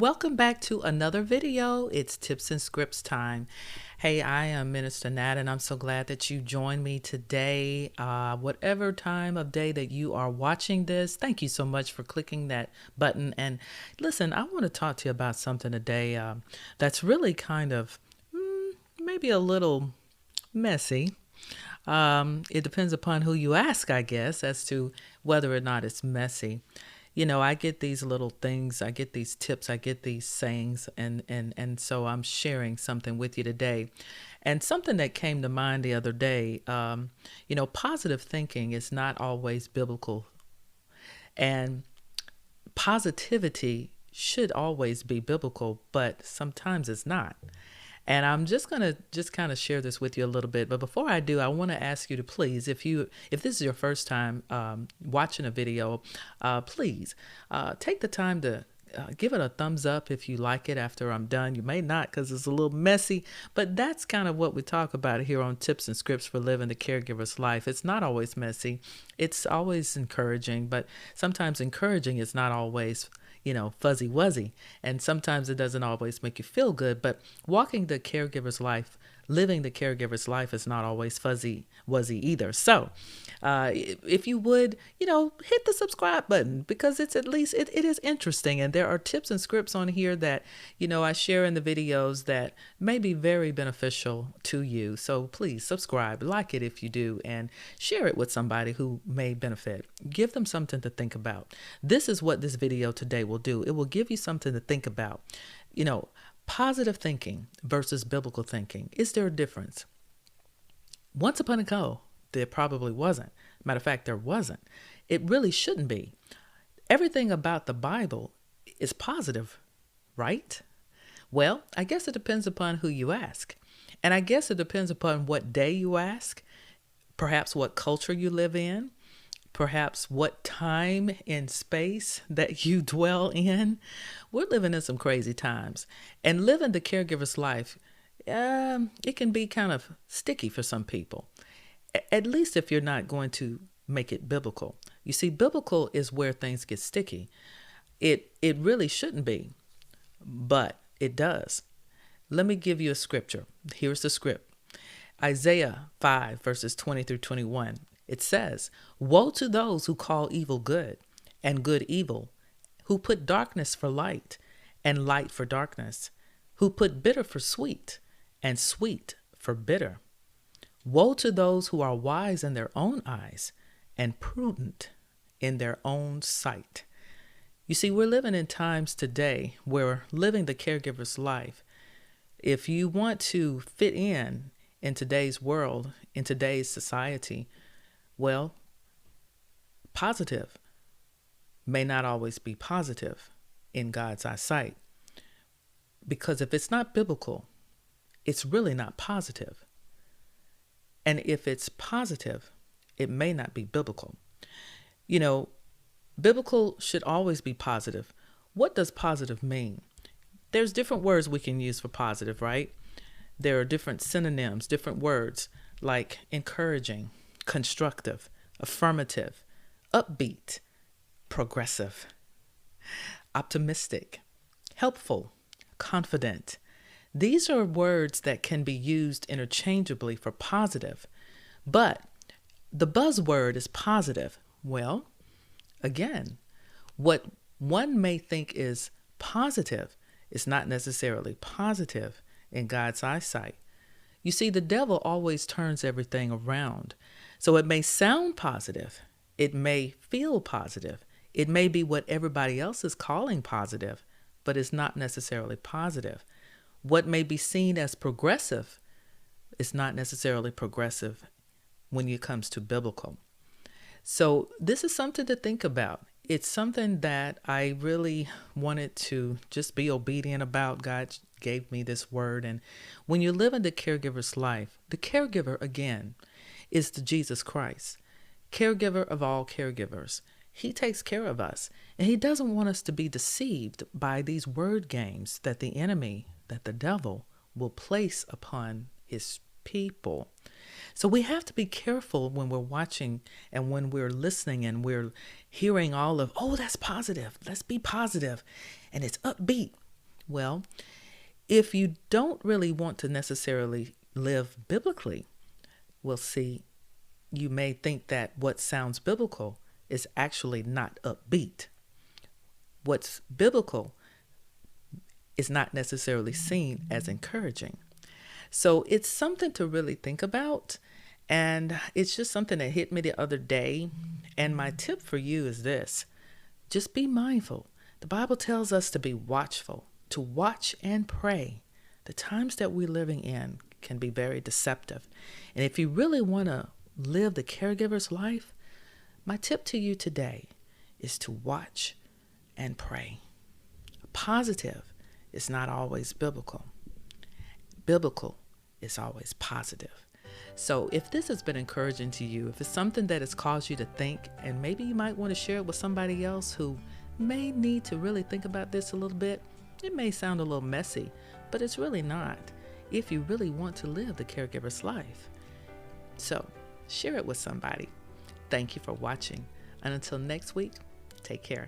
welcome back to another video. It's Tips and Scripts time. Hey, I am Minister Nat, and I'm so glad that you joined me today. Whatever time of day that you are watching this, thank you so much for clicking that button. And listen, I want to talk to you about something today that's really kind of maybe a little messy. It depends upon who you ask, I guess, as to whether or not it's messy. You know, I get these little things, I get these tips, I get these sayings, and so I'm sharing something with you today. And something that came to mind the other day, positive thinking is not always biblical. And positivity should always be biblical, but sometimes it's not. And I'm just going to kind of share this with you a little bit. But before I do, I want to ask you to please, if this is your first time watching a video, please take the time to give it a thumbs up if you like it after I'm done. You may not because it's a little messy, but that's kind of what we talk about here on Tips and Scripts for Living the Caregiver's Life. It's not always messy. It's always encouraging, but sometimes encouraging is not always fuzzy wuzzy. And sometimes it doesn't always make you feel good, but walking the caregiver's life, living the caregiver's life is not always fuzzy wuzzy either. So if you would, hit the subscribe button because it's at least, it is interesting. And there are tips and scripts on here that, I share in the videos that may be very beneficial to you. So please subscribe, like it if you do, and share it with somebody who may benefit. Give them something to think about. This is what this video today will do. It will give you something to think about. Positive thinking versus biblical thinking. Is there a difference? Once upon a time, there probably wasn't. Matter of fact, there wasn't. It really shouldn't be. Everything about the Bible is positive, right? Well, I guess it depends upon who you ask. And I guess it depends upon what day you ask, perhaps what culture you live in, perhaps what time and space that you dwell in. We're living in some crazy times. And living the caregiver's life, it can be kind of sticky for some people, at least if you're not going to make it biblical. You see, biblical is where things get sticky. It really shouldn't be, but it does. Let me give you a scripture. Here's the script. Isaiah 5, verses 20 through 21. It says, "Woe to those who call evil good and good evil, who put darkness for light and light for darkness, who put bitter for sweet and sweet for bitter. Woe to those who are wise in their own eyes and prudent in their own sight." You see, we're living in times today where living the caregiver's life, if you want to fit in today's world, in today's society, well, positive may not always be positive in God's eyesight. Because if it's not biblical, it's really not positive. And if it's positive, it may not be biblical. Biblical should always be positive. What does positive mean? There's different words we can use for positive, right? There are different synonyms, different words like encouraging, constructive, affirmative, upbeat, progressive, optimistic, helpful, confident. These are words that can be used interchangeably for positive, but the buzzword is positive. Well, again, what one may think is positive is not necessarily positive in God's eyesight. You see, the devil always turns everything around. So it may sound positive. It may feel positive. It may be what everybody else is calling positive, but it's not necessarily positive. What may be seen as progressive is not necessarily progressive when it comes to biblical. So this is something to think about. It's something that I really wanted to just be obedient about. God gave me this word. And when you live in the caregiver's life, the caregiver, again, is the Jesus Christ, caregiver of all caregivers. He takes care of us, and he doesn't want us to be deceived by these word games that the enemy, that the devil will place upon his people. So we have to be careful when we're watching and when we're listening and we're hearing all of, oh, that's positive. Let's be positive. And it's upbeat. Well, if you don't really want to necessarily live biblically, we'll see, you may think that what sounds biblical is actually not upbeat. What's biblical is not necessarily seen as encouraging. So it's something to really think about. And it's just something that hit me the other day. And my tip for you is this: just be mindful. The Bible tells us to be watchful, to watch and pray. The times that we're living in can be very deceptive. And if you really want to live the caregiver's life, my tip to you today is to watch and pray. Positive is not always biblical. Biblical is always positive. So if this has been encouraging to you, if it's something that has caused you to think, and maybe you might want to share it with somebody else who may need to really think about this a little bit, it may sound a little messy, but it's really not, if you really want to live the caregiver's life. So share it with somebody. Thank you for watching. And until next week, take care.